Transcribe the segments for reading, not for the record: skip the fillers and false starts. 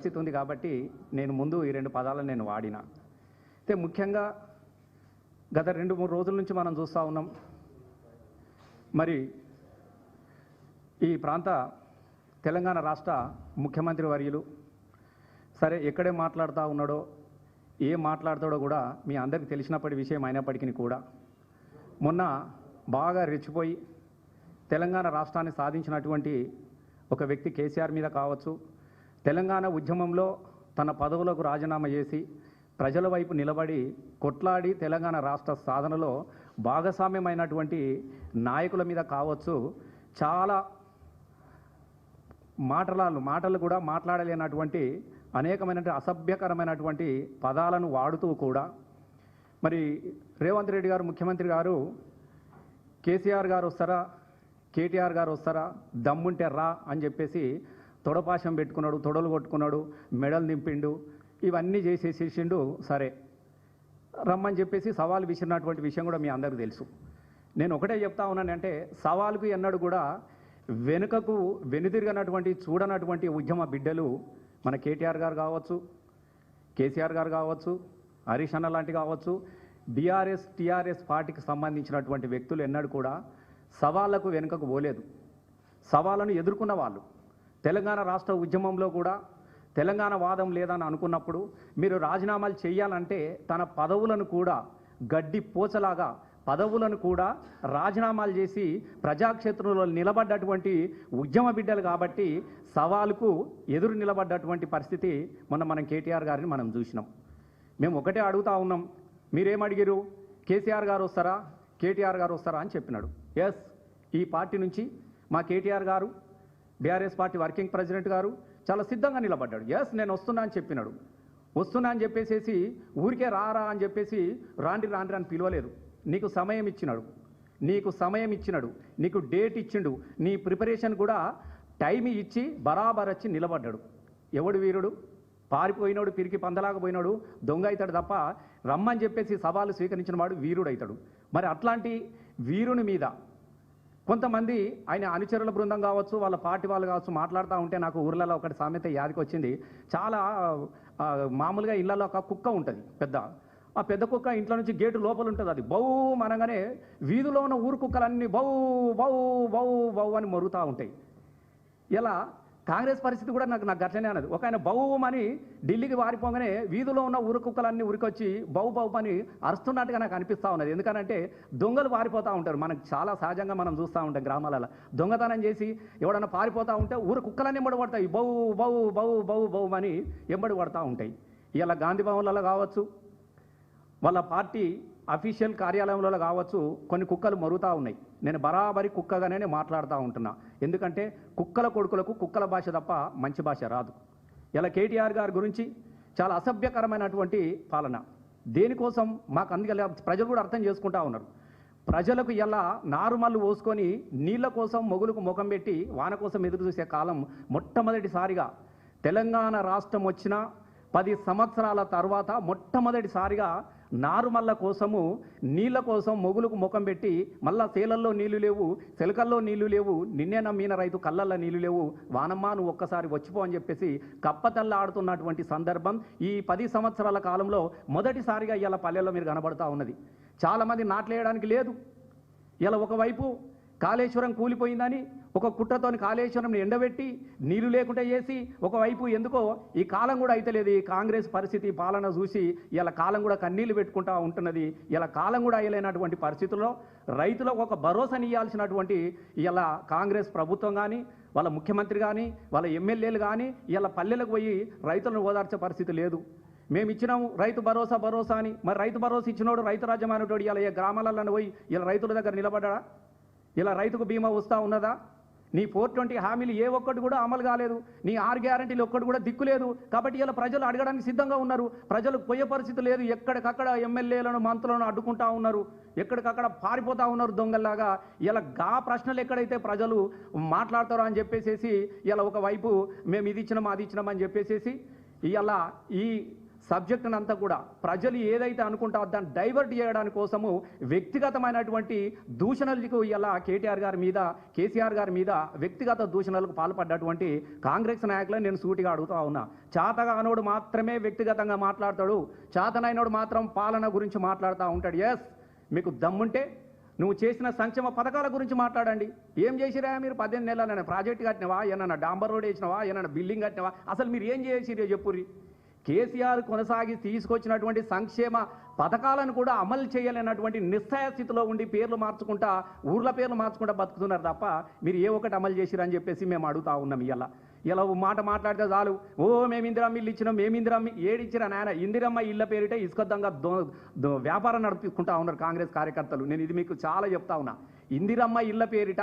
పరిస్థితి ఉంది కాబట్టి నేను ముందు ఈ రెండు పదాలను నేను వాడిన. అయితే ముఖ్యంగా గత 2-3 రోజుల నుంచి మనం చూస్తూ ఉన్నాం. మరి ఈ ప్రాంత తెలంగాణ రాష్ట్ర ముఖ్యమంత్రి వర్యులు సరే ఎక్కడే మాట్లాడుతూ ఉన్నాడో ఏం మాట్లాడతాడో కూడా మీ అందరికీ తెలిసినప్పటి విషయం అయినప్పటికీ కూడా మొన్న బాగా రెచ్చిపోయి తెలంగాణ రాష్ట్రాన్ని సాధించినటువంటి ఒక వ్యక్తి కేసీఆర్ మీద కావచ్చు, తెలంగాణ ఉద్యమంలో తన పదవులకు రాజీనామా చేసి ప్రజల వైపు నిలబడి కొట్లాడి తెలంగాణ రాష్ట్ర సాధనలో భాగస్వామ్యమైనటువంటి నాయకుల మీద కావచ్చు, చాలా మాటలు కూడా మాట్లాడలేనటువంటి అనేకమైనటువంటి అసభ్యకరమైనటువంటి పదాలను వాడుతూ కూడా మరి రేవంత్ రెడ్డి గారు ముఖ్యమంత్రి గారు కేసీఆర్ గారు వస్తారా, కేటీఆర్ గారు వస్తారా, దమ్ముంటే రా అని చెప్పేసి తొడపాశం పెట్టుకున్నాడు, తొడలు కొట్టుకున్నాడు, మెడలు నింపిండు, ఇవన్నీ చేసేసిండు. సరే రమ్మని చెప్పేసి సవాల్ విసిరినటువంటి విషయం కూడా మీ అందరికీ తెలుసు. నేను ఒకటే చెప్తా ఉన్నానంటే సవాలుకు ఎన్నడూ కూడా వెనుకకు వెనుదిరిగినటువంటి చూడనటువంటి ఉద్యమ బిడ్డలు మన కేటీఆర్ గారు కావచ్చు, కేసీఆర్ గారు కావచ్చు, హరీష్ అన్న లాంటి కావచ్చు, బీఆర్ఎస్ టీఆర్ఎస్ పార్టీకి సంబంధించినటువంటి వ్యక్తులు ఎన్నడూ కూడా సవాళ్లకు వెనుకకు పోలేదు. సవాళ్ళను ఎదుర్కొన్న వాళ్ళు తెలంగాణ రాష్ట్ర ఉద్యమంలో కూడా తెలంగాణ వాదం లేదని అనుకున్నప్పుడు మీరు రాజీనామాలు చేయాలంటే తన పదవులను కూడా గడ్డి పోచలాగా పదవులను కూడా రాజీనామాలు చేసి ప్రజాక్షేత్రంలో నిలబడ్డటువంటి ఉద్యమ బిడ్డలు కాబట్టి సవాలుకు ఎదురు నిలబడ్డటువంటి పరిస్థితి మొన్న మనం కేటీఆర్ గారిని మనం చూసినాం. మేము ఒకటే అడుగుతా ఉన్నాం, మీరేమడిగారు? కేసీఆర్ గారు వస్తారా, కేటీఆర్ గారు వస్తారా అని చెప్పినాడు. ఎస్, ఈ పార్టీ నుంచి మా కేటీఆర్ గారు బీఆర్ఎస్ పార్టీ వర్కింగ్ ప్రెసిడెంట్ గారు చాలా సిద్ధంగా నిలబడ్డాడు. ఎస్, నేను వస్తున్నా అని చెప్పినాడు. వస్తున్నా అని చెప్పేసి ఊరికే రారా అని చెప్పేసి రాండి అని పిలవలేదు. నీకు సమయం ఇచ్చినాడు, నీకు డేట్ ఇచ్చిండు, నీ ప్రిపరేషన్ కూడా టైం ఇచ్చి బరాబర్ వచ్చి నిలబడ్డాడు. ఎవడు వీరుడు? పారిపోయినాడు, పిరికి పందలాకపోయినాడు, దొంగ అవుతాడు తప్ప రమ్మని చెప్పేసి సవాలు స్వీకరించిన వాడు వీరుడు అవుతాడు. మరి అట్లాంటి వీరుని మీద కొంతమంది ఆయన అనుచరుల బృందం కావచ్చు, వాళ్ళ పార్టీ వాళ్ళు కావచ్చు మాట్లాడుతూ ఉంటే నాకు ఊర్లలో ఒకటి సామెత యాదికి వచ్చింది. చాలా మామూలుగా ఇళ్లలో ఒక కుక్క ఉంటుంది పెద్ద, ఆ పెద్ద కుక్క ఇంట్లో నుంచి గేటు లోపల ఉంటుంది. అది బౌ అనగానే వీధిలో ఉన్న ఊరు కుక్కలన్నీ బౌ బౌ బౌ బౌ అని మొరుగుతూ ఉంటాయి. ఇలా కాంగ్రెస్ పరిస్థితి కూడా నాకు గట్లనే అన్నది. ఒక ఆయన బౌ అని ఢిల్లీకి వారిపోగానే వీధిలో ఉన్న ఊరు కుక్కలన్నీ ఉరికొచ్చి బౌ బౌ అని అరుస్తున్నట్టుగా నాకు అనిపిస్తూ ఉన్నది. ఎందుకంటే దొంగలు పారిపోతూ ఉంటారు. మనకు చాలా సహజంగా మనం చూస్తూ ఉంటాం గ్రామాలలో దొంగతనం చేసి ఎవడన్నా పారిపోతూ ఉంటే ఊరు కుక్కలన్నీ ఎంబడి పడతాయి, బౌ బౌ బౌ బౌ బౌ అని ఎంబడి పడుతూ ఉంటాయి. ఇలా గాంధీ భవన్లలో కావచ్చు, వాళ్ళ పార్టీ అఫీషియల్ కార్యాలయంలో కావచ్చు కొన్ని కుక్కలు మరుగుతూ ఉన్నాయి. నేను బరాబరి కుక్కగానే మాట్లాడుతూ ఉంటున్నా. ఎందుకంటే కుక్కల కొడుకులకు కుక్కల భాష తప్ప మంచి భాష రాదు. ఇలా కేటీఆర్ గారి గురించి చాలా అసభ్యకరమైనటువంటి పాలన. దేనికోసం మాకు అందుకే ప్రజలు కూడా అర్థం చేసుకుంటా ఉన్నారు. ప్రజలకు ఎలా నారుమల్లు పోసుకొని నీళ్ళ కోసం మొగులకు ముఖం పెట్టి వాన కోసం ఎదురు చూసే కాలం మొట్టమొదటిసారిగా తెలంగాణ రాష్ట్రం వచ్చిన 10 సంవత్సరాల తర్వాత మొట్టమొదటిసారిగా నారుమల్ల కోసము నీళ్ళ కోసం మొగులకు ముఖం పెట్టి మళ్ళా సేలల్లో నీళ్లు లేవు, సెలకల్లో నీళ్లు లేవు, నిన్నే నమ్మిన రైతు కళ్ళల్లో నీళ్లు లేవు, వానమ్మా నువ్వు ఒక్కసారి వచ్చిపో అని చెప్పేసి కప్పతల్ల ఆడుతున్నటువంటి సందర్భం ఈ 10 సంవత్సరాల కాలంలో మొదటిసారిగా ఇలా పల్లెల్లో మీరు కనబడతా ఉన్నది. చాలామంది నాట్లేయడానికి లేదు. ఇలా ఒకవైపు కాళేశ్వరం కూలిపోయిందని ఒక కుట్రతోని కాళేశ్వరం ఎండబెట్టి నీళ్లు లేకుండా చేసి ఒకవైపు ఎందుకో ఈ కాలం కూడా అయితలేదు. ఈ కాంగ్రెస్ పరిస్థితి పాలన చూసి ఇలా కాలం కూడా కన్నీళ్లు పెట్టుకుంటా ఉంటున్నది. ఇలా కాలం కూడా అయ్యలేనటువంటి పరిస్థితుల్లో రైతులకు ఒక భరోసాని ఇవ్వాల్సినటువంటి ఇలా కాంగ్రెస్ ప్రభుత్వం కానీ వాళ్ళ ముఖ్యమంత్రి కానీ వాళ్ళ ఎమ్మెల్యేలు కానీ ఇలా పల్లెలకు పోయి రైతులను ఓదార్చే పరిస్థితి లేదు. మేము ఇచ్చినాము రైతు భరోసా అని. మరి రైతు భరోసా ఇచ్చినోడు రైతు రాజ్యం అనేటోడు ఇలా ఏ గ్రామాలలో పోయి ఇలా రైతుల దగ్గర నిలబడ్డా? ఇలా రైతుకు బీమా వస్తూ ఉన్నదా? నీ 420 హామీలు ఏ ఒక్కటి కూడా అమలు కాలేదు. నీ 6 గ్యారంటీలు ఒక్కటి కూడా దిక్కులేదు. కాబట్టి ఇలా ప్రజలు అడగడానికి సిద్ధంగా ఉన్నారు. ప్రజలు పోయే పరిస్థితి లేదు. ఎక్కడికక్కడ ఎమ్మెల్యేలను మంత్రులను అడ్డుకుంటా ఉన్నారు, ఎక్కడికక్కడ పారిపోతూ ఉన్నారు దొంగల్లాగా. ఇలా ప్రశ్నలు ఎక్కడైతే ప్రజలు మాట్లాడతారో అని చెప్పేసి ఇలా ఒకవైపు మేము ఇది ఇచ్చినాం అది ఇచ్చినామని చెప్పేసి ఇలా ఈ సబ్జెక్టును అంతా కూడా ప్రజలు ఏదైతే అనుకుంటారో దాన్ని డైవర్ట్ చేయడానికి కోసము వ్యక్తిగతమైనటువంటి దూషణలకు ఇలా కేటీఆర్ గారి మీద కేసీఆర్ గారి మీద వ్యక్తిగత దూషణలకు పాల్పడ్డటువంటి కాంగ్రెస్ నాయకులను నేను సూటిగా అడుగుతా ఉన్నా. చాతగానోడు మాత్రమే వ్యక్తిగతంగా మాట్లాడతాడు, చాతనైనోడు మాత్రం పాలన గురించి మాట్లాడుతూ ఉంటాడు. ఎస్, మీకు దమ్ముంటే నువ్వు చేసిన సంక్షేమ పథకాల గురించి మాట్లాడండి. ఏం చేసిరా మీరు? 18 నెలలైనా ప్రాజెక్టు కట్టినవా, ఏమన్నా డాంబర్ రోడ్ వేసినవా, ఏమన్నా బిల్డింగ్ కట్టినవా? అసలు మీరు ఏం చేసిరో చెప్పుర్రి. కేసీఆర్ కొనసాగి తీసుకొచ్చినటువంటి సంక్షేమ పథకాలను కూడా అమలు చేయలేనటువంటి నిస్సహాయ స్థితిలో ఉండి పేర్లు మార్చుకుంటా, ఊర్ల పేర్లు మార్చుకుంటా బతుకుతున్నారు తప్ప మీరు ఏ ఒక్కటి అమలు చేసిరని చెప్పేసి మేము అడుగుతా ఉన్నాం. ఇలా మాట మాట్లాడితే చాలు, ఓ మేము ఇందిరమ్మ ఇల్లు ఇచ్చినాం, మేము ఇందిరమ్మ ఏడిచ్చిరా నాయన. ఇందిరమ్మ ఇళ్ళ పేరిట ఇసుకొద్దంగా వ్యాపారం నడిపించుకుంటా ఉన్నారు కాంగ్రెస్ కార్యకర్తలు. నేను ఇది మీకు చాలా చెప్తా ఉన్నా. ఇందిరమ్మ ఇళ్ళ పేరిట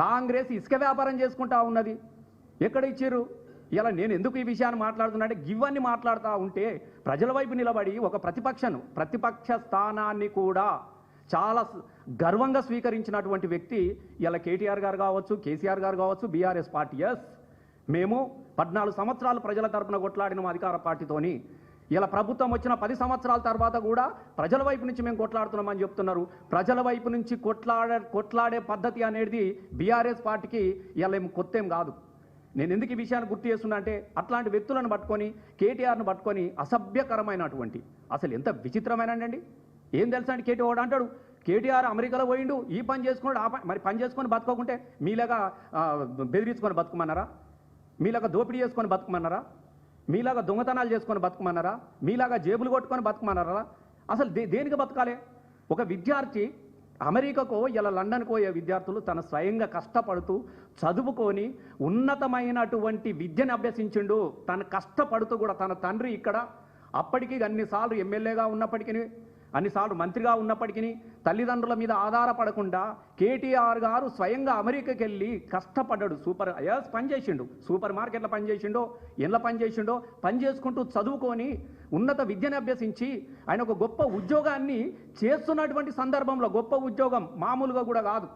కాంగ్రెస్ ఇసుక వ్యాపారం చేసుకుంటా ఉన్నది. ఎక్కడ ఇచ్చారు? ఇలా నేను ఎందుకు ఈ విషయాన్ని మాట్లాడుతున్నా అంటే, ఇవన్నీ మాట్లాడుతూ ఉంటే ప్రజల వైపు నిలబడి ఒక ప్రతిపక్ష స్థానాన్ని కూడా చాలా గర్వంగా స్వీకరించినటువంటి వ్యక్తి ఇలా కేటీఆర్ గారు కావచ్చు, కేసీఆర్ గారు కావచ్చు, బీఆర్ఎస్ పార్టీ. ఎస్, మేము 14 సంవత్సరాలు ప్రజల తరపున కొట్లాడిన అధికార పార్టీతోని ఇలా ప్రభుత్వం వచ్చిన 10 సంవత్సరాల తర్వాత కూడా ప్రజల వైపు నుంచి మేము కొట్లాడుతున్నామని చెప్తున్నారు. ప్రజల వైపు నుంచి కొట్లాడే పద్ధతి అనేది బీఆర్ఎస్ పార్టీకి ఇలా ఏం కొత్తేం కాదు. నేను ఎందుకు ఈ విషయాన్ని గుర్తు చేస్తున్నా అంటే, అట్లాంటి వ్యక్తులను పట్టుకొని కేటీఆర్ను పట్టుకొని అసభ్యకరమైనటువంటి, అసలు ఎంత విచిత్రమైనండి. ఏం తెలుసా అండి, కేటీఆర్ అంటాడు కేటీఆర్ అమెరికాలో పోయిండు, ఈ పని చేసుకున్నాడు, మరి పని చేసుకొని బతుకోకుంటే మీలాగా బెదిరించుకొని బతుకమన్నారా? మీలాగా దోపిడీ చేసుకొని బతుకమన్నారా? మీలాగా దొంగతనాలు చేసుకొని బతుకమన్నారా? మీలాగా జేబులు కొట్టుకొని బతుకమన్నారా? అసలు దేనికి బతకాలి? ఒక విద్యార్థి అమెరికాకో ఇలా లండన్కో పోయే విద్యార్థులు తన స్వయంగా కష్టపడుతూ చదువుకొని ఉన్నతమైనటువంటి విద్యను అభ్యసించిండు. తను కష్టపడుతూ కూడా తన తండ్రి ఇక్కడ అప్పటికి అన్నిసార్లు ఎమ్మెల్యేగా ఉన్నప్పటికీ, అన్నిసార్లు మంత్రిగా ఉన్నప్పటికీ తల్లిదండ్రుల మీద ఆధారపడకుండా కేటీఆర్ గారు స్వయంగా అమెరికాకి వెళ్ళి కష్టపడ్డాడు. పనిచేసిండు, సూపర్ మార్కెట్లో పనిచేసిండో, ఇళ్ళ పనిచేసిండో, పని చేసుకుంటూ చదువుకొని ఉన్నత విద్యను అభ్యసించి ఆయన ఒక గొప్ప ఉద్యోగాన్ని చేస్తున్నటువంటి సందర్భంలో, గొప్ప ఉద్యోగం మామూలుగా కూడా కాదు,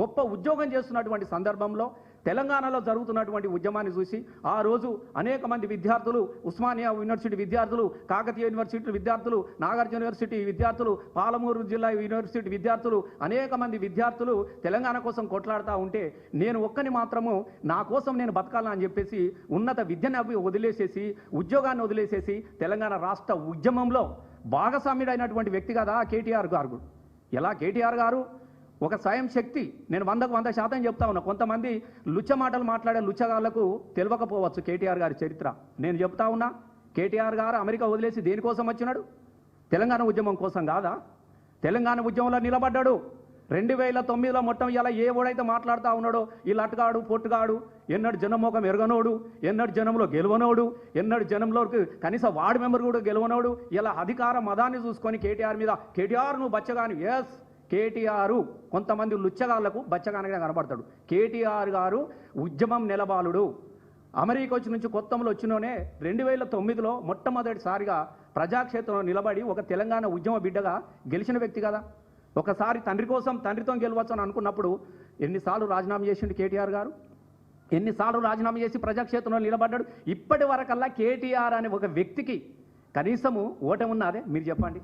గొప్ప ఉద్యోగం చేస్తున్నటువంటి సందర్భంలో తెలంగాణలో జరుగుతున్నటువంటి ఉద్యమాన్ని చూసి ఆ రోజు అనేక మంది విద్యార్థులు, ఉస్మానియా యూనివర్సిటీ విద్యార్థులు, కాకతీయ యూనివర్సిటీ విద్యార్థులు, నాగార్జున యూనివర్సిటీ విద్యార్థులు, పాలమూరు జిల్లా యూనివర్సిటీ విద్యార్థులు, అనేక మంది విద్యార్థులు తెలంగాణ కోసం కొట్లాడుతూ ఉంటే నేను ఒక్కని మాత్రము నా కోసం నేను బతకాలని చెప్పేసి ఉన్నత విద్యను వదిలేసేసి, ఉద్యోగాన్ని వదిలేసేసి తెలంగాణ రాష్ట్ర ఉద్యమంలో భాగస్వామ్యుడైనటువంటి వ్యక్తి కదా కేటీఆర్ గారు. ఎలా కేటీఆర్ గారు ఒక స్వయం శక్తి. నేను 100కు 100% చెప్తా ఉన్నా. కొంతమంది లుచ్చ మాటలు మాట్లాడే లుచ్చగాళ్లకు తెలియకపోవచ్చు కేటీఆర్ గారి చరిత్ర. నేను చెప్తా ఉన్నా, కేటీఆర్ గారు అమెరికా వదిలేసి దేనికోసం వచ్చినాడు? తెలంగాణ ఉద్యమం కోసం కాదా? తెలంగాణ ఉద్యమంలో నిలబడ్డాడు. 2009లో మొత్తం ఇలా ఏ ఓడైతే మాట్లాడుతూ ఉన్నాడో, ఈ లట్గాడు పొట్టుగాడు, ఎన్నడు జనమోకం ఎరగనోడు, ఎన్నడు జనంలో గెలవనోడు, ఎన్నడు జనంలో కనీసం వార్డు మెంబర్ కూడా గెలవనోడు, ఇలా అధికార మదాన్ని చూసుకొని కేటీఆర్ మీద, కేటీఆర్ నువ్వు బచ్చగాని. ఎస్, కేటీఆర్ కొంతమంది లుచ్చగాళ్లకు బచ్చగానగా కనబడతాడు. కేటీఆర్ గారు ఉద్యమం నిలబాలుడు. అమెరికా వచ్చి నుంచి కొత్తలో వచ్చినోనే 2009లో మొట్టమొదటిసారిగా ప్రజాక్షేత్రంలో నిలబడి ఒక తెలంగాణ ఉద్యమ బిడ్డగా గెలిచిన వ్యక్తి కదా. ఒకసారి తండ్రి కోసం తండ్రితో గెలవచ్చు అని అనుకున్నప్పుడు ఎన్నిసార్లు రాజీనామా చేసిండు కేటీఆర్ గారు? ఎన్నిసార్లు రాజీనామా చేసి ప్రజాక్షేత్రంలో నిలబడ్డాడు? ఇప్పటి వరకల్లా కేటీఆర్ అనే ఒక వ్యక్తికి కనీసము ఓటమి ఉన్నదే? మీరు చెప్పండి.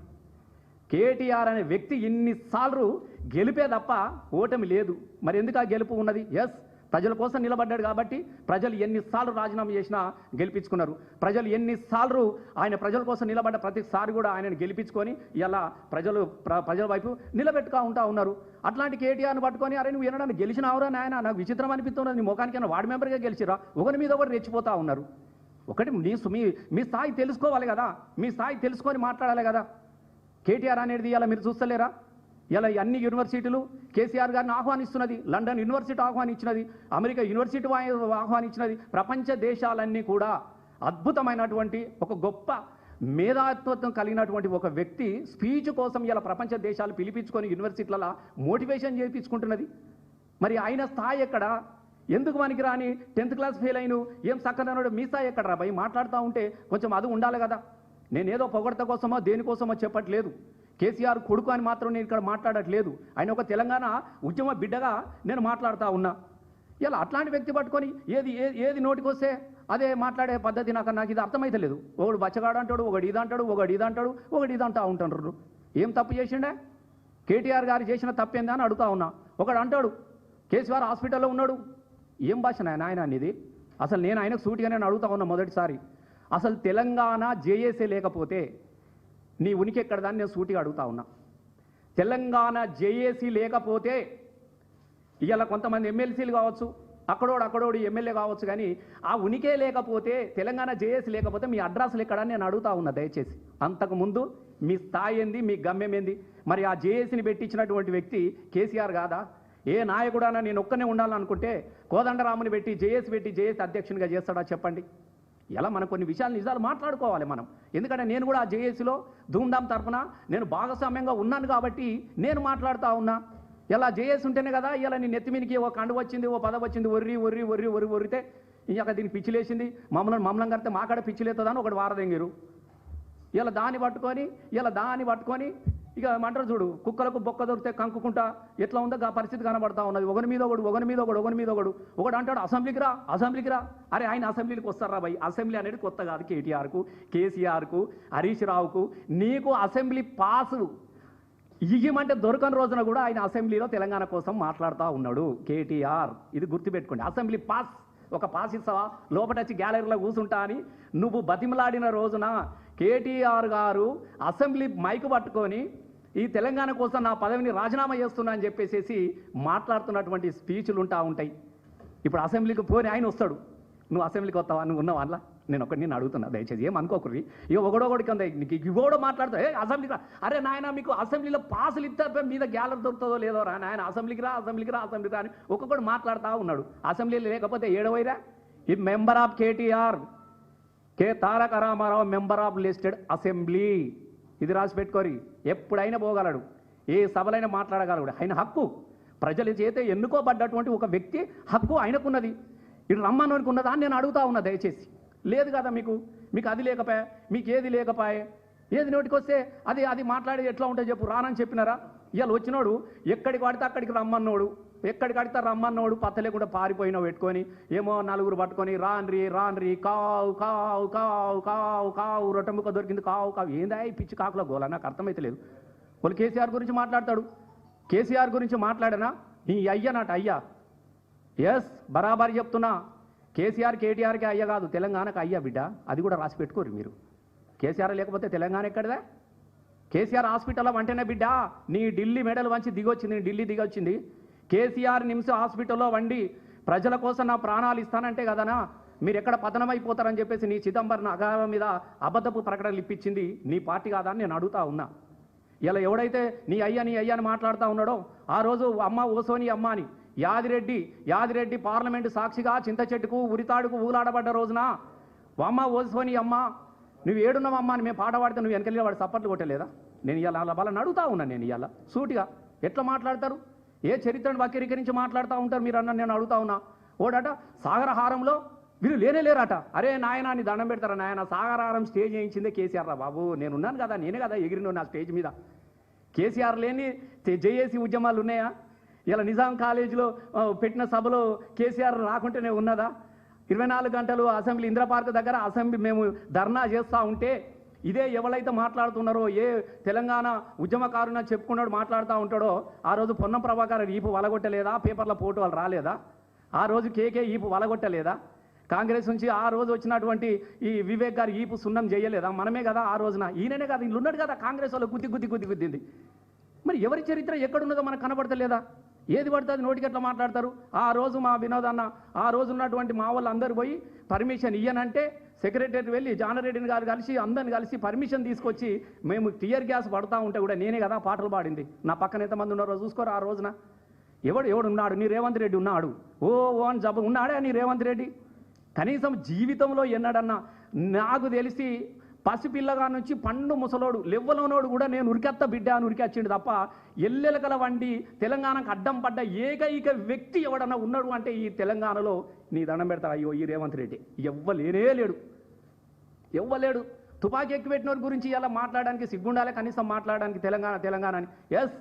కేటీఆర్ అనే వ్యక్తి ఇన్నిసార్లు గెలిపే తప్ప ఓటమి లేదు. మరి ఎందుకు ఆ గెలుపు ఉన్నది? ఎస్, ప్రజల కోసం నిలబడ్డాడు కాబట్టి ప్రజలు ఎన్నిసార్లు రాజీనామా చేసినా గెలిపించుకున్నారు. ప్రజలు ఎన్నిసార్లు ఆయన ప్రజల కోసం నిలబడ్డ ప్రతిసారి కూడా ఆయనను గెలిపించుకొని ఇలా ప్రజల వైపు నిలబెట్టుగా ఉంటా ఉన్నారు. అట్లాంటి కేటీఆర్ని పట్టుకొని అరే నువ్వు ఏమన్నా గెలిచినావురా నాయన, నాకు విచిత్రం అనిపిస్తున్నది, నీ ముఖానికైనా వార్డు మెంబర్గా గెలిచిరా, ఒకరి మీద ఒకరు రెచ్చిపోతూ ఉన్నారు. ఒకటి మీ స్థాయి తెలుసుకోవాలి కదా, మీ స్థాయి తెలుసుకొని మాట్లాడాలి కదా. కేటీఆర్ అనేది ఇలా మీరు చూస్తలేరా? ఇలా అన్ని యూనివర్సిటీలు కేసీఆర్ గారిని ఆహ్వానిస్తున్నది. లండన్ యూనివర్సిటీ ఆహ్వానించినది, అమెరికా యూనివర్సిటీ ఆహ్వానించినది. ప్రపంచ దేశాలన్నీ కూడా అద్భుతమైనటువంటి ఒక గొప్ప మేధాత్వం కలిగినటువంటి ఒక వ్యక్తి స్పీచ్ కోసం ఇలా ప్రపంచ దేశాలు పిలిపించుకొని యూనివర్సిటీలలో మోటివేషన్ చేయించుకుంటున్నది. మరి ఆయన స్థాయి ఎక్కడ? ఎందుకు మనకి రాని 10th క్లాస్ ఫెయిల్ అయిన ఏం సక్కనన్నాడు? మీ స్థాయి ఎక్కడ రా భయ్? మాట్లాడుతూ ఉంటే కొంచెం అది ఉండాలి కదా. నేనేదో పొగడత కోసమో దేనికోసమో చెప్పట్లేదు. కేసీఆర్ కొడుకు అని మాత్రం నేను ఇక్కడ మాట్లాడట్లేదు. ఆయన ఒక తెలంగాణ ఉద్యమ బిడ్డగా నేను మాట్లాడుతూ ఉన్నా. ఇలా అట్లాంటి వ్యక్తి పట్టుకొని ఏది నోటికొస్తే అదే మాట్లాడే పద్ధతి నాకు ఇది అర్థమైతలేదు. ఒకడు బచ్చగాడు అంటాడు, ఒకడు ఇది అంటాడు, ఒకడు ఇది అంటాడు, ఒకడు ఇది అంటా ఉంటున్నారు. ఏం తప్పు చేసిండే? కేటీఆర్ గారు చేసిన తప్పేందా అని అడుగుతా ఉన్నా. ఒకడు అంటాడు కేసీఆర్ హాస్పిటల్లో ఉన్నాడు. ఏం భాష నాయన అనేది? అసలు నేను ఆయనకు సూటిగా నేను అడుగుతా ఉన్నా మొదటిసారి. అసలు తెలంగాణ జేఏసీ లేకపోతే నీ ఉనికి ఎక్కడదాన్ని నేను సూటిగా అడుగుతా ఉన్నా. తెలంగాణ జేఏసీ లేకపోతే ఇవాళ కొంతమంది ఎమ్మెల్సీలు కావచ్చు, అక్కడోడు ఎమ్మెల్యే కావచ్చు, కానీ ఆ ఉనికే లేకపోతే, తెలంగాణ జేఏసీ లేకపోతే మీ అడ్రస్లు ఎక్కడని నేను అడుగుతా ఉన్నా దయచేసి. అంతకుముందు మీ స్థాయి ఏంది, మీ గమ్యం ఏంది? మరి ఆ జేఏసీని పెట్టించినటువంటి వ్యక్తి కేసీఆర్ కాదా? ఏ నాయకుడైనా నేను ఒక్కనే ఉండాలనుకుంటే కోదండరాముని పెట్టి జేఏసీ అధ్యక్షునిగా చేస్తాడా చెప్పండి? ఇలా మనం కొన్ని విషయాలు నిజాలు మాట్లాడుకోవాలి మనం. ఎందుకంటే నేను కూడా ఆ జేఏసీలో ధూమ్ధామ్ తరఫున నేను భాగస్వామ్యంగా ఉన్నాను కాబట్టి నేను మాట్లాడుతూ ఉన్నా. ఇలా జేఏసీ ఉంటేనే కదా ఇలా నీ నెత్తిమీనికి ఓ కండు వచ్చింది, ఓ పద వచ్చింది, ఒర్రితే ఇక దీనికి పిచ్చిలేసింది, మమ్మల్ని కడితే మాకాడ పిచ్చిలేతుందని ఒకటి వారదెంగిరు. ఇలా దాన్ని పట్టుకొని ఇక మంటారు చూడు, కుక్కలకు బొక్క దొరికితే కంకుకుంటా ఎట్లా ఉందో ఆ పరిస్థితి కనబడతా ఉన్నది. ఒకరి మీద ఒకడు అంటాడు అసెంబ్లీకి రా. అరే ఆయన అసెంబ్లీకి వస్తారా భయ్? అసెంబ్లీ అనేది కొత్త కాదు కేటీఆర్కు, కేసీఆర్కు, హరీష్ రావుకు. నీకు అసెంబ్లీ పాసు ఇయ్యమంటే దొరకని రోజున కూడా ఆయన అసెంబ్లీలో తెలంగాణ కోసం మాట్లాడుతూ ఉన్నాడు కేటీఆర్. ఇది గుర్తుపెట్టుకోండి. అసెంబ్లీ పాస్, ఒక పాస్ ఇస్తావా లోపటొచ్చి గ్యాలరీలో కూర్చుంటా అని నువ్వు బతిమలాడిన రోజున కేటీఆర్ గారు అసెంబ్లీ మైకు పట్టుకొని ఈ తెలంగాణ కోసం నా పదవిని రాజీనామా చేస్తున్నా అని చెప్పేసి మాట్లాడుతున్నటువంటి స్పీచ్లు ఉంటాయి. ఇప్పుడు అసెంబ్లీకి పోని ఆయన వస్తాడు, నువ్వు అసెంబ్లీకి వస్తావా? నువ్వు ఉన్నావా? అలా నేను అడుగుతున్నా దయచేసి ఏమనుకోకూరి. ఇక ఒకడొకడికి ఉంది నీకు ఇవ్వడో మాట్లాడుతా అసెంబ్లీకి రా. అరే నాయన మీకు అసెంబ్లీలో పాసులు ఇస్తే మీద గ్యాలరీ దొరుకుతుందో లేదో రా నాయన, అసెంబ్లీకి రా అని ఒక్కొక్కడు మాట్లాడుతూ ఉన్నాడు. అసెంబ్లీలో లేకపోతే ఏడవైరా. ఈ member of KTR, K Taraka Rama Rao member of listed assembly. ఇది రాసి పెట్టుకోరి. ఎప్పుడైనా పోగలడు, ఏ సభలైనా మాట్లాడగలడు. ఆయన హక్కు, ప్రజల చేత ఎన్నుకోబడ్డటువంటి ఒక వ్యక్తి హక్కు ఆయనకున్నది. ఇది రమ్మనోనికి ఉన్నదా అని నేను అడుగుతా ఉన్నా దయచేసి. లేదు కదా మీకు అది లేకపోయా, మీకు ఏది లేకపోయే, ఏది నోటికి వస్తే అది మాట్లాడి ఎట్లా ఉంటుంది చెప్పు. రానని చెప్పినారా? ఇవాళ వచ్చినోడు ఎక్కడికి పడితే అక్కడికి ఎక్కడికి అడితే రమ్మన్నోడు పత్త లేకుండా పారిపోయినా పెట్టుకొని ఏమో నలుగురు పట్టుకొని రాన్రి కావు కావు కావు కావు కావు రొట్టెముక్క దొరికింది కావు ఏందా ఈ పిచ్చి కాకుల గోల? నాకు అర్థమైతలేదు. వాళ్ళు కేసీఆర్ గురించి మాట్లాడతాడు. కేసీఆర్ గురించి మాట్లాడనా నీ అయ్యనట అయ్యా. ఎస్ బరాబరి చెప్తున్నా. కేసీఆర్ కేటీఆర్కి అయ్య కాదు, తెలంగాణకు అయ్యా బిడ్డ. అది కూడా రాసి పెట్టుకోరు మీరు. కేసీఆర్ లేకపోతే తెలంగాణ ఎక్కడదా? కేసీఆర్ హాస్పిటల్లో వంటేనే బిడ్డ నీ ఢిల్లీ మెడల్ వంచి ఢిల్లీ దిగొచ్చింది. కేసీఆర్ నిమ్స్ హాస్పిటల్లో వండి ప్రజల కోసం నా ప్రాణాలు ఇస్తానంటే కదనా మీరు ఎక్కడ పతనమైపోతారని చెప్పేసి నీ చిదంబరం అగాధం మీద అబద్ధపు ప్రకటనలు ఇప్పించింది నీ పార్టీ కాదా అని నేను అడుగుతా ఉన్నా. ఇలా ఎవడైతే నీ అయ్యా అని మాట్లాడుతూ ఉన్నాడో ఆ రోజు అమ్మ ఓసోని అమ్మ అని యాదిరెడ్డి పార్లమెంటు సాక్షిగా చింత చెట్టుకు ఉరితాడుకు ఊలాడబడ్డ రోజున అమ్మ ఓసోని అమ్మ నువ్వు ఏడున్నావమ్మా అని మేము పాట పాడితే నువ్వు వెనకెళ్ళి వాడు సప్పట్లు కొట్టలేదా? నేను ఇవాళ వాళ్ళని అడుగుతా ఉన్నా. నేను ఇవాళ సూటిగా ఎట్లా మాట్లాడతారు? ఏ చరిత్రను వక్రీకరించి మాట్లాడుతూ ఉంటారు మీరు అన్న నేను అడుగుతా ఉన్నా. ఓడట సాగరహారంలో వీళ్ళు లేనేలేరట. అరే నాయన నీ దండం పెడతారా నాయన? సాగరహారం స్టేజ్ వేయించిందే కేసీఆర్ రా బాబు. నేనున్నాను కదా, నేనే కదా ఎగిరిన నా స్టేజ్ మీద. కేసీఆర్ లేని జేఏసీ ఉద్యమాలు ఉన్నాయా? ఇలా నిజాం కాలేజీలో పెట్టిన సభలో కేసీఆర్ రాకుంటేనే ఉన్నదా? 24 గంటలు అసెంబ్లీ ఇందిరా పార్క్ దగ్గర అసెంబ్లీ మేము ధర్నా చేస్తూ ఉంటే ఇదే ఎవరైతే మాట్లాడుతున్నారో ఏ తెలంగాణ ఉద్యమకారున చెప్పుకున్నాడు మాట్లాడుతూ ఉంటాడో ఆ రోజు పొన్నం ప్రభాకర్ ఈపు వలగొట్టలేదా? పేపర్ల పోటు వాళ్ళు రాలేదా? ఆ రోజు కేకే ఈపు వలగొట్టలేదా? కాంగ్రెస్ నుంచి ఆ రోజు వచ్చినటువంటి ఈ వివేక్ గారు ఈపు సున్నం చేయలేదా? మనమే కదా ఆ రోజున. ఈయననే కదా, ఇల్లు ఉన్నాడు కదా కాంగ్రెస్ వాళ్ళు గుద్దింది. మరి ఎవరి చరిత్ర ఎక్కడున్నదో మనకు కనబడతలేదా? ఏది పడుతుంది నోటికి ఎట్లా మాట్లాడతారు? ఆ రోజు మా వినోద్ అన్న ఆ రోజు ఉన్నటువంటి మా వాళ్ళు అందరూ పోయి పర్మిషన్ ఇయ్యనంటే సెక్రటరీ వెళ్ళి జానారెడ్డిని గారు కలిసి అందరిని కలిసి పర్మిషన్ తీసుకొచ్చి మేము టియర్ గ్యాస్ పడతా ఉంటే కూడా నేనే కదా పాటలు పాడింది. నా పక్కన ఎంతమంది ఉన్నారో చూసుకోరు. ఆ రోజున ఎవడు ఉన్నాడు? నీ రేవంత్ రెడ్డి ఉన్నాడు. ఓ అని జబ్బు ఉన్నాడే నీ రేవంత్ రెడ్డి. కనీసం జీవితంలో ఎన్నడన్నా నాకు తెలిసి పసిపిల్లగా నుంచి పండు ముసలోడు లెవ్వలోనోడు కూడా నేను ఉరికెత్త బిడ్డ అని ఉరికొచ్చిండు తప్ప ఎల్లెలకల వండి తెలంగాణకు అడ్డం పడ్డ ఏకైక వ్యక్తి ఎవడన్నా ఉన్నాడు అంటే ఈ తెలంగాణలో నీ దండం పెడతాడు అయ్యో ఈ రేవంత్ రెడ్డి. ఎవ్వలేడు. తుపాకీ ఎక్కుపెట్టిన గురించి ఇలా మాట్లాడడానికి సిగ్గుండాలే కనీసం మాట్లాడడానికి తెలంగాణ అని. ఎస్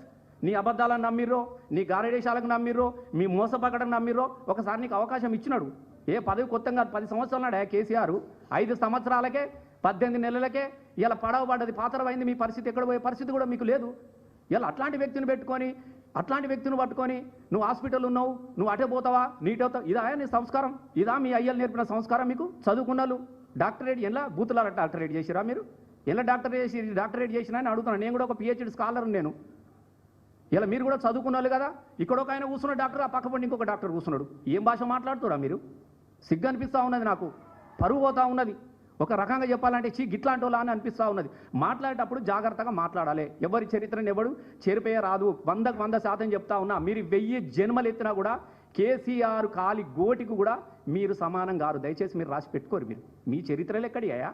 నీ అబద్ధాలను నమ్మిర్రో, నీ గారడేశాలకు నమ్మిర్రో, మీ మోసపకటను నమ్మిర్రో ఒకసారి నీకు అవకాశం ఇచ్చినాడు. ఏ పదవి కొత్తగా 10 సంవత్సరాలు నాడే కేసీఆర్ 5 సంవత్సరాలకే 18 నెలలకే ఇలా పడవబడ్డది పాతరమైంది. మీ పరిస్థితి ఎక్కడ పోయే పరిస్థితి కూడా మీకు లేదు. ఇలా అట్లాంటి వ్యక్తిని పెట్టుకొని అట్లాంటి వ్యక్తిని పట్టుకొని నువ్వు హాస్పిటల్ ఉన్నావు, నువ్వు అటే పోతావా, నీటవుతావు, ఇదా నీ సంస్కారం? ఇదా మీ అయ్యలు నేర్పిన సంస్కారం? మీకు చదువుకున్నాను డాక్టరేట్ ఎలా బూతుల డాక్టరేట్ చేసిరా మీరు? ఎలా డాక్టరేట్ చేసినా అని అడుగుతున్నాను. నేను కూడా ఒక పిహెచ్డి స్కాలర్ నేను. ఇలా మీరు కూడా చదువుకున్నారు కదా. ఇక్కడ ఒక ఆయన కూర్చున్న డాక్టర్, ఆ పక్క పండి ఇంకొక డాక్టర్ కూర్చున్నాడు. ఏం భాష మాట్లాడుతురా మీరు? సిగ్గు అనిపిస్తూ ఉన్నది నాకు, పరువు పోతా ఉన్నది. ఒక రకంగా చెప్పాలంటే గిట్లాంటి వాళ్ళ అని అనిపిస్తూ ఉన్నది. మాట్లాడేటప్పుడు జాగ్రత్తగా మాట్లాడాలి. ఎవరి చరిత్రను ఎవడు చెరిపేయ రాదు. 100% చెప్తా ఉన్నా. మీరు 1000 జన్మలు ఎత్తినా కూడా కేసీఆర్ కాలి గోటికి కూడా మీరు సమానం కారు. దయచేసి మీరు రాసి పెట్టుకోరు. మీరు మీ చరిత్రలు ఎక్కడియా?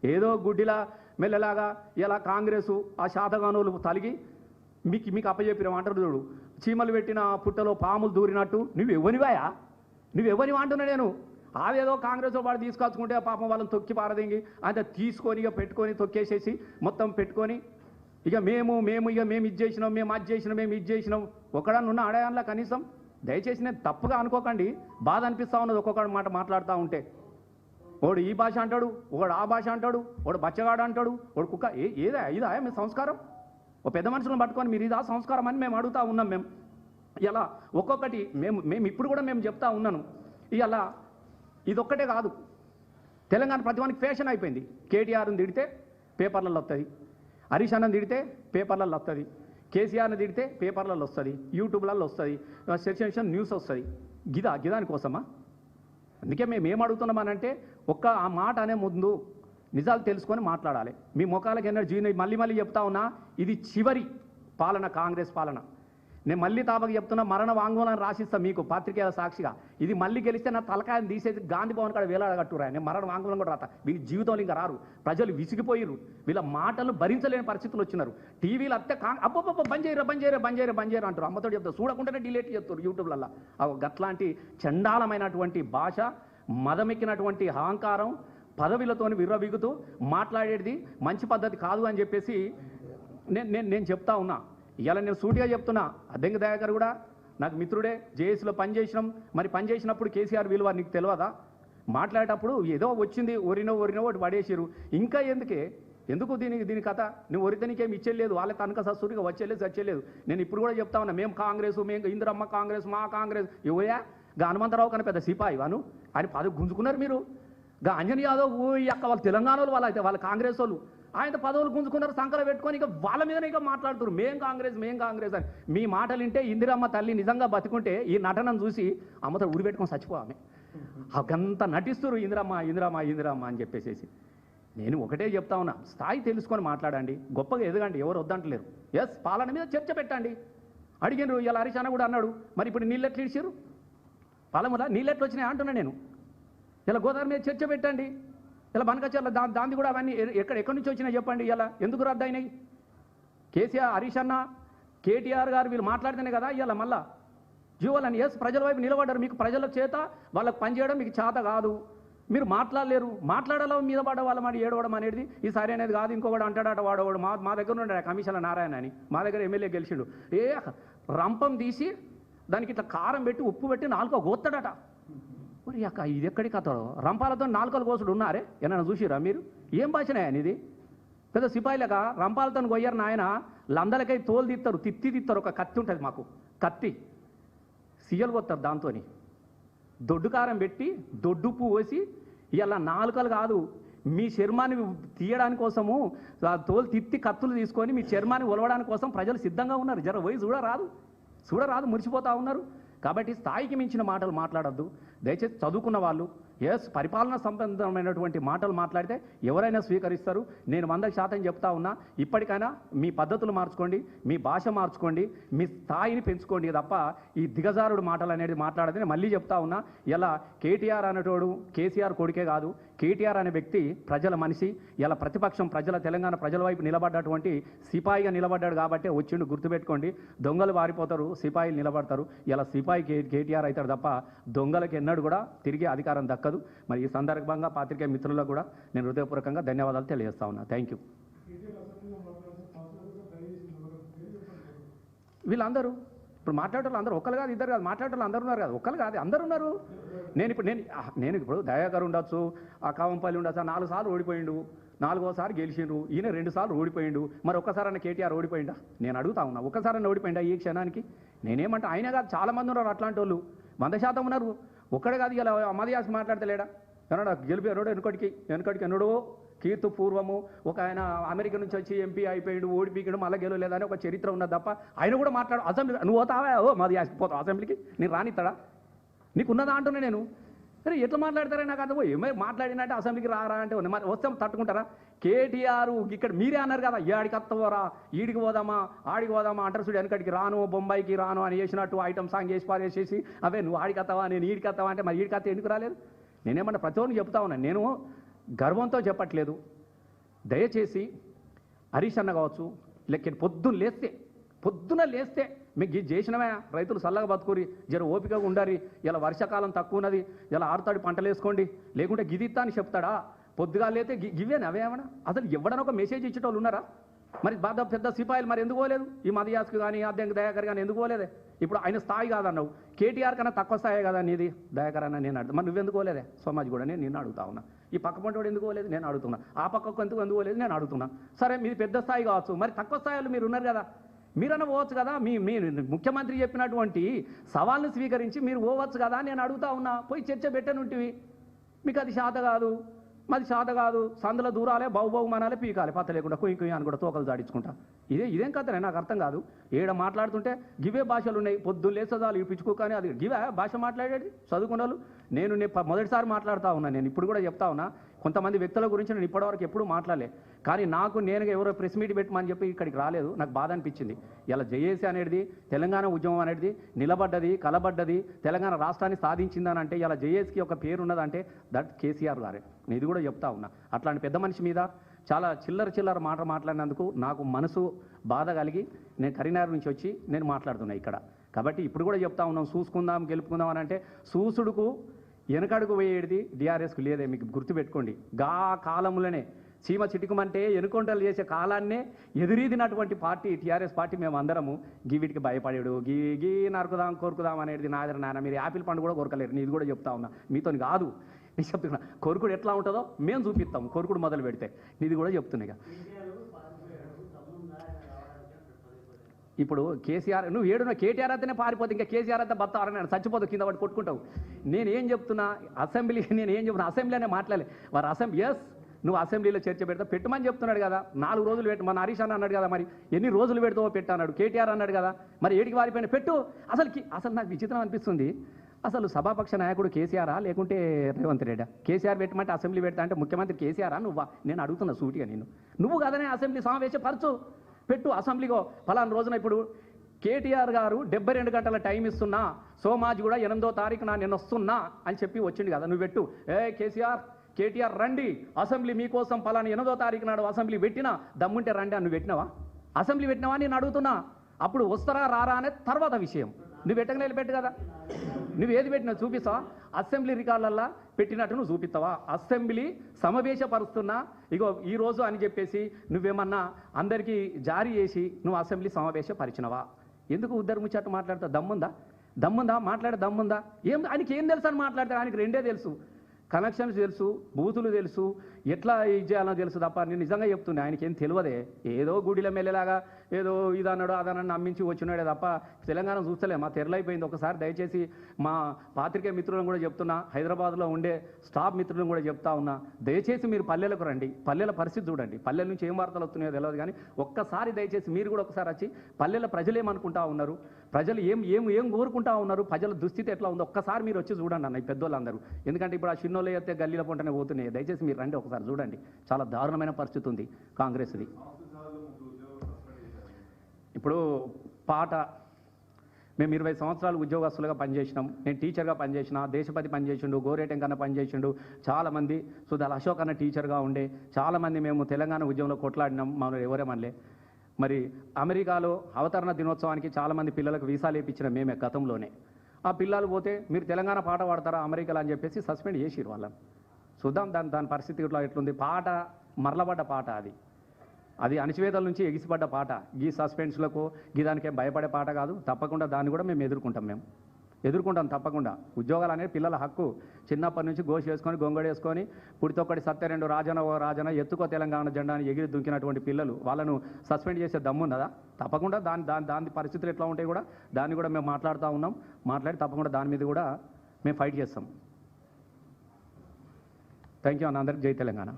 ఏదో గుడ్డిలా మెల్లలాగా ఇలా కాంగ్రెసు ఆ శాతగానులు తలిగి మీకు అప్పచెప్పిన అంటారు చూడు, చీమలు పెట్టిన పుట్టలో పాములు దూరినట్టు నువ్వు ఎవరివాయా? నువ్వెవరివా అంటున్నా నేను. అదేదో కాంగ్రెస్ వాడు తీసుకొచ్చుకుంటే పాపం వాళ్ళని తొక్కి పారదింగి అంతే తీసుకొని ఇక పెట్టుకొని తొక్కేసేసి మొత్తం పెట్టుకొని ఇక మేము ఇది చేసినాం, మేము ఇది చేసినాం ఒకడన్నా ఆడయాన్లా కనీసం. దయచేసి నేను తప్పుగా అనుకోకండి, బాధ అనిపిస్తూ ఉన్నది ఒక్కొక్కడు మాట మాట్లాడుతూ ఉంటే. వాడు ఈ భాష అంటాడు, ఒకడు ఆ భాష అంటాడు, వాడు బచ్చగాడు అంటాడు, వాడు కుక్క. ఇదా మీ సంస్కారం? ఓ పెద్ద మనుషులను పట్టుకొని మీరు ఇదా సంస్కారం అని మేము అడుగుతూ ఉన్నాం. మేము ఇలా ఒక్కొక్కటి మేము ఇప్పుడు కూడా మేము చెప్తా ఉన్నాను. ఇలా ఇదొక్కటే కాదు, తెలంగాణ ప్రతివానికి ఫ్యాషన్ అయిపోయింది. కేటీఆర్ని తిడితే పేపర్లలో వస్తుంది, హరీష్ అన్నని తిడితే పేపర్లలో వస్తుంది, కేసీఆర్ని తిడితే పేపర్లలో వస్తుంది, యూట్యూబ్లలో వస్తుంది, సెన్సేషన్ న్యూస్ వస్తుంది. గిదాని కోసమా? అందుకే మేము ఏం అడుగుతున్నామనంటే ఆ మాట అనే ముందు నిజాలు తెలుసుకొని మాట్లాడాలి. మీ ముఖాలకు ఎన్నో మళ్ళీ చెప్తా ఉన్నా, ఇది చివరి పాలన, కాంగ్రెస్ పాలన. నేను మళ్ళీ తాపకి చెప్తున్నా, మరణ వాంగ్మూలాన్ని రాసిస్తాను మీకు పాత్రికేయుల సాక్షిగా. ఇది మళ్ళీ గెలిస్తే నా తలకాయని తీసేసి గాంధీ భవన్ కాడ వేలాడగట్టురా. నేను మరణ వాంగ్మూలం కూడా రాత. వీళ్ళ జీవితంలో ఇంకా రారు. ప్రజలు విసిగిపోయిర్రు, వీళ్ళ మాటలు భరించలేని పరిస్థితులు వచ్చినారు. టీవీలు అత్తే అబ్బో బంద్ చేయరా అంటారు. అమ్మతో చెప్తారు, చూడకుండానే డిలీట్ చేస్తారు యూట్యూబ్లలో. గట్లాంటి చండాలమైనటువంటి భాష, మదమెక్కినటువంటి అహంకారం, పదవిలతోని విర్రవీగుతూ మాట్లాడేది మంచి పద్ధతి కాదు అని చెప్పేసి నేను చెప్తా ఉన్నా. ఇలా నేను సూటిగా చెప్తున్నా. అద్దెంకి దయాకర్ కూడా నాకు మిత్రుడే, జేఏసీలో పనిచేసినాం. మరి పనిచేసినప్పుడు కేసీఆర్ విలువ నీకు తెలియదా? మాట్లాడేటప్పుడు ఏదో వచ్చింది ఒరినో ఒకటి పడేసిరు. ఇంకా ఎందుకు దీని కథ? నువ్వు ఒరితే నీకేమి ఇచ్చేయలేదు, వాళ్ళ తనక సూరిగా వచ్చేలేదు. నేను ఇప్పుడు కూడా చెప్తా ఉన్నా, మేము కాంగ్రెస్, మేము ఇందిరమ్మ కాంగ్రెస్, మా కాంగ్రెస్. ఇవోయా హనుమంతరావు కన్నా పెద్ద సిపాయి వాను ఆయన పదవి గుంజుకున్నారు మీరు. అంజనీ యాదవ్ వాళ్ళ తెలంగాణ వాళ్ళ కాంగ్రెస్ వాళ్ళు ఆయన పదవులు గుంజుకున్నారు, సంకలు పెట్టుకొని ఇక వాళ్ళ మీదనే ఇక మాట్లాడుతున్నారు, మేం కాంగ్రెస్ అని. మీ మాటలు వింటే ఇందిరమ్మ తల్లి నిజంగా బతుకుంటే ఈ నటనను చూసి అమ్మతో ఉరి పెట్టుకొని చచ్చిపోవామే. అకంతా నటిస్తున్నారు ఇందిరమ్మ అని చెప్పేసి. నేను ఒకటే చెప్తా ఉన్నా, స్థాయి తెలుసుకొని మాట్లాడండి, గొప్పగా ఎదగండి, ఎవరు వద్దంటలేరు. ఎస్, పాలన మీద చర్చ పెట్టండి. అడిగినారు ఇలా హరీష్ అన్న కూడా అన్నాడు, మరి ఇప్పుడు నీళ్ళెట్లు ఇడిచారు? పాలములా నీళ్ళెట్లు వచ్చినాయి అంటున్నా నేను. ఇలా గోదావరి మీద చర్చ పెట్టండి. ఇలా బనకచర్ల దాంది కూడా అవన్నీ ఎక్కడి నుంచి వచ్చినాయి చెప్పండి. ఇలా ఎందుకు రద్దు అయినాయి? కేసీఆర్, హరీష్ అన్న, కేటీఆర్ గారు వీళ్ళు మాట్లాడితేనే కదా ఇలా మళ్ళా జీవోలని. ఎస్, ప్రజల వైపు నిలబడ్డారు. మీకు ప్రజల చేత వాళ్ళకు పనిచేయడం మీకు చేత కాదు, మీరు మాట్లాడలేరు. మాట్లాడాలో మీద పడ్డ వాళ్ళ మాట ఏడవడం అనేది ఈ సరి అనేది కాదు. ఇంకొకటి అంటాడట వాడవాడు, మా దగ్గర ఉండే కమిషనర్ నారాయణ అని, మా దగ్గర ఎమ్మెల్యే గెలిచిండు. రంపం తీసి దానికి ఇట్లా కారం పెట్టి ఉప్పు పెట్టి 4 గోస్తాడట. మరి అక్క ఇది ఎక్కడి కథ? రంపాలతో 4 కోసుడు ఉన్నారే, ఏమైనా చూసిరా మీరు? ఏం భాషనే ఇది? పెద్ద సిపాయిలక రంపాలతో కొయ్యరు నాయన. లందలకై తోలు తీస్తారు, తిత్తారు. ఒక కత్తి ఉంటుంది మాకు, కత్తి సీఎలు కొత్తారు. దాంతో దొడ్డు కారం పెట్టి దొడ్డుప్పు పోసి ఇలా 4 కాదు, మీ చర్మాన్ని తీయడానికి కోసము తోలు తిత్తి కత్తులు తీసుకొని మీ చర్మాన్ని ఒలవడానికి కోసం ప్రజలు సిద్ధంగా ఉన్నారు. జర పోయి చూడరాదు మురిసిపోతూ ఉన్నారు. కాబట్టి స్థాయికి మించిన మాటలు మాట్లాడద్దు దయచేసి. చదువుకున్న వాళ్ళు ఎస్, పరిపాలన సంబంధమైనటువంటి మాటలు మాట్లాడితే ఎవరైనా స్వీకరిస్తారు. నేను 100% చెప్తా ఉన్నా, ఇప్పటికైనా మీ పద్ధతులు మార్చుకోండి, మీ భాష మార్చుకోండి, మీ స్థాయిని పెంచుకోండి తప్ప ఈ దిగజారుడు మాటలు అనేది మాట్లాడదని మళ్ళీ చెప్తా ఉన్నా. ఇలా కేటీఆర్ అనేటోడు కేసీఆర్ కొడుకే కాదు, కేటీఆర్ అనే వ్యక్తి ప్రజల మనిషి. ఇలా ప్రతిపక్షం తెలంగాణ ప్రజల వైపు నిలబడ్డటువంటి సిపాయిగా నిలబడ్డాడు కాబట్టి వచ్చిండు. గుర్తుపెట్టుకోండి, దొంగలు వారిపోతారు, సిపాయిలు నిలబడతారు. ఇలా సిపాయి కేటీఆర్ అవుతాడు తప్ప దొంగలకి ఎన్నడూ కూడా తిరిగి అధికారం దక్కదు. మరి ఈ సందర్భంగా పాత్రికేయ మిత్రులకు కూడా నేను హృదయపూర్వకంగా ధన్యవాదాలు తెలియజేస్తా ఉన్నా. Thank you. వీళ్ళందరూ ఇప్పుడు మాట్లాడేటోళ్ళు అందరూ ఒక్కరు కాదు, ఇద్దరు కాదు, మాట్లాడేటోళ్ళు అందరూ ఉన్నారు కదా, ఒక్కరు కాదు, అందరూ ఉన్నారు. నేను ఇప్పుడు దయాకర్ ఉండొచ్చు, ఆ కావంపల్లి ఉండొచ్చు, 4 సార్లు ఓడిపోయిండు, 4వ సారి గెలిచిండ్రు, ఈయన 2 సార్లు ఓడిపోయిండు. మరి ఒక్కసారన్న కేటీఆర్ ఓడిపోయిందా? నేను అడుగుతా ఉన్నా, ఒక్కసారన్న ఓడిపోయిందా ఈ క్షణానికి? నేనేమంటా, ఆయన కాదు, చాలామంది ఉన్నారు అట్లాంటి వాళ్ళు, 100% ఉన్నారు. ఒక్కడే కాదు, ఇలా మదయాస్ మాట్లాడతలేడా? ఎన్నడా గెలిపారు వెనుకడికి ఎన్నడో కీర్తి పూర్వము ఒక ఆయన అమెరికా నుంచి వచ్చి ఎంపీ అయిపోయాడు, ఓడిపోయాడు, మళ్ళీ గెలవలేదని ఒక చరిత్ర ఉన్నది తప్ప ఆయన కూడా మాట్లాడు. అసెంబ్లీ నువ్వు పోతావా? మాది పోతావు అసెంబ్లీకి? నేను రానిస్తాడా? నీకున్నదా అంటున్నా నేను. సరే ఎట్లా మాట్లాడతారా నాకు అర్థం. ఏమై మాట్లాడినట్టే అసెంబ్లీకి రారా అంటే మరి వస్తాం తట్టుకుంటారా? కేటీఆర్ ఇక్కడ మీరే అన్నారు కదా, ఏడికి వస్తావోరా, ఈడికి పోదామా ఆడికి పోదామా అంటారు చూడు. వెనకడికి రాను, బొంబాయికి రాను అని చేసినట్టు ఐటమ్ సాంగ్ వేసి పారేసేసి అవే నువ్వు ఆడికి వస్తావా, నేను ఈడికి వస్తావా అంటే మరి ఈడికి వస్తే ఎందుకు రాలేదు? నేనేమన్నా ప్రతి ఒక్కరికి చెప్తా ఉన్నాను, నేను గర్వంతో చెప్పట్లేదు. దయచేసి హరీష్ అన్న కావచ్చు, లెక్క పొద్దున లేస్తే మీకు ఇది చేసినవే, రైతులు చల్లగా బతుకురి, జర ఓపికగా ఉండాలి, ఇలా వర్షాకాలం తక్కువ ఉన్నది, ఇలా ఆరుతాడి పంటలు వేసుకోండి, లేకుంటే గిదిత్తా అని చెప్తాడా? పొద్దుగా లేతే గివేనా అవేమన్నా? అసలు ఎవడన్నా ఒక మెసేజ్ ఇచ్చేటోళ్ళు ఉన్నారా? మరి బాగా పెద్ద సిపాయిలు మరి ఎందుకు పోలేదు? ఈ మదయాస్కి కానీ అద్దెంకి దయాకర్ కానీ ఎందుకు పోలేదే? ఇప్పుడు ఆయన స్థాయి కాదన్నావు, కేటీఆర్ కన్నా తక్కువ స్థాయి కదా నీది దయాకర్ అన్న. నేను అడుగుతా, మరి నువ్వెందుకు పోలేదే? సమాజ్ కూడా నేను నిన్ను అడుగుతా ఉన్నా. ఈ పక్క పంటోడు ఎందుకు పోలేదు? నేను అడుగుతున్నా. ఆ పక్కకు ఎందుకు పోలేదు? నేను అడుగుతున్నా. సరే మీది పెద్ద స్థాయి కావచ్చు, మరి తక్కువ స్థాయిలో మీరు ఉన్నారు కదా, మీరన్నా పోవచ్చు కదా. మీ ముఖ్యమంత్రి చెప్పినటువంటి సవాల్ను స్వీకరించి మీరు పోవచ్చు కదా నేను అడుగుతా ఉన్నా. పోయి చర్చ పెట్టనుంటివి, మీకు అది శాత కాదు, మాది శాత కాదు, సందుల దూరాలే బావు మనాలే పీకాలి, పత్త లేకుండా కుయ్యి అని కూడా తోకలు జాడించుకుంటా. ఇదేం కథనే నాకు అర్థం కాదు. ఏడ మాట్లాడుతుంటే గివే భాషలు ఉన్నాయి, పొద్దున్న లేసేదాలు ఇప్పించుకో, కానీ అది గివే భాష మాట్లాడేది చదువుకున్న వాళ్ళు. నేను మొదటిసారి మాట్లాడుతూ ఉన్నా, నేను ఇప్పుడు కూడా చెప్తా ఉన్నా. కొంతమంది వ్యక్తుల గురించి నేను ఇప్పటివరకు ఎప్పుడూ మాట్లాడలే, కానీ నాకు నేనుగా ఎవరో ప్రెస్ మీట్ పెట్టమని చెప్పి ఇక్కడికి రాలేదు. నాకు బాధ అనిపించింది. ఇలా జేఏసీ అనేది తెలంగాణ ఉద్యమం అనేది నిలబడ్డది, కలబడ్డది, తెలంగాణ రాష్ట్రాన్ని సాధించిందని అంటే ఇలా జేఏసీకి ఒక పేరు ఉన్నదంటే దట్ కేసీఆర్ గారే. నేను ఇది కూడా చెప్తా ఉన్నా. అట్లాంటి పెద్ద మనిషి మీద చాలా చిల్లర మాట్లాడినందుకు నాకు మనసు బాధ కలిగి నేను కరీంనగర్ నుంచి వచ్చి నేను మాట్లాడుతున్నా ఇక్కడ. కాబట్టి ఇప్పుడు కూడా చెప్తా ఉన్నాం, చూసుకుందాం గెలుపుకుందాం అని అంటే సూసుడుకు వెనకడుగు వేయేది టీఆర్ఎస్కు లేదే. మీకు గుర్తుపెట్టుకోండి, గా కాలంలోనే చీమ చిటుకుమంటే ఎనుకొంటలు చేసే కాలాన్నే ఎదురీదినటువంటి పార్టీ టీఆర్ఎస్ పార్టీ. మేము అందరము వీటికి భయపడాడు, గీ నరుకుదాం కోరుకుదాం అనేది నాయన. మీరు యాపిల్ పండు కూడా కొరకలేరు, నేను ఇది కూడా చెప్తా ఉన్నా. మీతో కాదు నేను చెప్తున్నా, కొరుకుడు ఎట్లా ఉంటుందో మేము చూపిస్తాం, కొరుకుడు మొదలు పెడితే. ఇది కూడా చెప్తున్నా. ఇప్పుడు కేసీఆర్ నువ్వు ఏడున్న కేటీఆర్ అంతనే పారిపోతే ఇంకా కేసీఆర్ అంతా బతారని చచ్చిపోతావు, కింద పడి కొట్టుకుంటావు. నేనేం చెప్తున్నా, అసెంబ్లీ అసెంబ్లీ అనే మాట్లాడలే వారు. నువ్వు అసెంబ్లీలో చర్చ పెడతా పెట్టమని చెప్తున్నాడు కదా. 4 రోజులు పెట్టు, మన హరీష్ అన్న అన్నాడు కదా, మరి ఎన్ని రోజులు పెడతావో పెట్టన్నాడు. కేటీఆర్ అన్నాడు కదా, మరి ఏడికి వారిపోయిన పెట్టు. అసలు నాకు విచిత్రం అనిపిస్తుంది. అసలు సభాపక్ష నాయకుడు కేసీఆరా లేకుంటే రేవంత్ రెడ్డా? కేసీఆర్ పెట్టమంటే అసెంబ్లీ పెడతా అంటే ముఖ్యమంత్రి కేసీఆరా నువ్వా? నేను అడుగుతున్నా సూటిగా. నువ్వు కదనే అసెంబ్లీ సమావేశపరచు, పెట్టు అసెంబ్లీలో ఫలానా రోజున. ఇప్పుడు కేటీఆర్ గారు 72 గంటల టైం ఇస్తున్నా, సోమాజ్ కూడా 8వ తారీఖున నేను వస్తున్నా అని చెప్పి వచ్చింది కదా, నువ్వు పెట్టు. కేటీఆర్ రండి అసెంబ్లీ మీకోసం ఫలానా 8వ తారీఖు నాడు అసెంబ్లీ పెట్టినా, దమ్ముంటే రండి అని నువ్వు పెట్టినావా? అసెంబ్లీ పెట్టినావా నేను అడుగుతున్నా. అప్పుడు వస్తారా రారా అనే తర్వాత విషయం. నువ్వు పెట్టగలేదు పెట్టు కదా. నువ్వు ఏది పెట్టినా చూపిస్తావా? అసెంబ్లీ రికార్డులల్లా పెట్టినట్టు నువ్వు చూపిస్తావా? అసెంబ్లీ సమావేశపరుస్తున్నా ఇగో ఈరోజు అని చెప్పేసి నువ్వేమన్నా అందరికీ జారీ చేసి నువ్వు అసెంబ్లీ సమావేశపరిచినవా? ఎందుకు ఉద్దరు ముచ్చట్టు మాట్లాడతావు? దమ్ముందా మాట్లాడే దమ్ముందా? ఆయనకి ఏం తెలుసు అని మాట్లాడతాడు. ఆయనకి రెండే తెలుసు, కనెక్షన్స్ తెలుసు, బూతులు తెలుసు, ఎట్లా ఇది చేయాలో తెలుసు తప్ప నేను నిజంగా చెప్తున్నా ఆయనకి ఏం తెలియదే. ఏదో గుడిలో మెల్లలాగా ఏదో ఇదన్నాడు అదన్నాడు నమ్మించి వచ్చినాడే తప్ప తెలంగాణ చూస్తలే. మా తెరలైపోయింది. ఒకసారి దయచేసి మా పాత్రికేయ మిత్రులను కూడా చెప్తున్నా, హైదరాబాద్లో ఉండే స్టాఫ్ మిత్రులను కూడా చెప్తా ఉన్నా, దయచేసి మీరు పల్లెలకు రండి, పల్లెల పరిస్థితి చూడండి. పల్లెల నుంచి ఏం వార్తలు వస్తున్నాయో తెలియదు, కానీ ఒక్కసారి దయచేసి మీరు కూడా ఒకసారి వచ్చి పల్లెల ప్రజలు ఏమనుకుంటా ఉన్నారు, ప్రజలు ఏం కోరుకుంటా ఉన్నారు, ప్రజల దుస్థితి ఎట్లా ఉందో ఒక్కసారి మీరు వచ్చి చూడండి అన్న. ఈ పెద్దోళ్ళందరూ, ఎందుకంటే ఇప్పుడు ఆ చిన్నోళ్ళు అయితే గల్లీల పొంటనే పోతున్నాయి. దయచేసి మీరు రండి ఒకసారి చూడండి. చాలా దారుణమైన పరిస్థితి ఉంది కాంగ్రెస్ది. ఇప్పుడు పాట మేము 20 సంవత్సరాలు ఉద్యోగస్తులుగా పనిచేసినాం. నేను టీచర్గా పనిచేసిన, దేశపతి పనిచేసిండు, గోరేటెంకన్న పనిచేసిండు, చాలామంది సుధాల్ అశోక్ అన్న టీచర్గా ఉండే, చాలామంది మేము తెలంగాణ ఉద్యమంలో కొట్లాడినాం. మనం ఎవరేమనలే. మరి అమెరికాలో అవతరణ దినోత్సవానికి చాలామంది పిల్లలకు వీసాలు వేయించిన మేమే గతంలోనే. ఆ పిల్లలు పోతే మీరు తెలంగాణ పాట పాడతారా అమెరికాలో అని చెప్పేసి సస్పెండ్ చేసిరు వాళ్ళని. చూద్దాం దాని పరిస్థితి ఇట్లా ఎట్లుంది. పాట మరలబడ్డ పాట అది. అది అణచివేతల నుంచి ఎగిసిపడ్డ పాట. ఈ సస్పెన్స్లకు దానికేం భయపడే పాట కాదు. తప్పకుండా దాన్ని కూడా మేము ఎదుర్కొంటాం తప్పకుండా. ఉద్యోగాలు అనేది పిల్లల హక్కు. చిన్నప్పటి నుంచి గోష్ వేసుకొని గొంగడేసుకొని పుడితొక్కడి సత్యరెండు రాజన ఎత్తుకో తెలంగాణ జెండాని ఎగిరి దుంకినటువంటి పిల్లలు వాళ్ళను సస్పెండ్ చేసే దమ్మున్నదా? తప్పకుండా దాని పరిస్థితులు ఎట్లా ఉంటాయి కూడా దాన్ని కూడా మేము మాట్లాడుతూ ఉన్నాం. మాట్లాడి తప్పకుండా దాని మీద కూడా మేము ఫైట్ చేస్తాం. థ్యాంక్ యూ అన్న. అందరికి జై తెలంగాణ.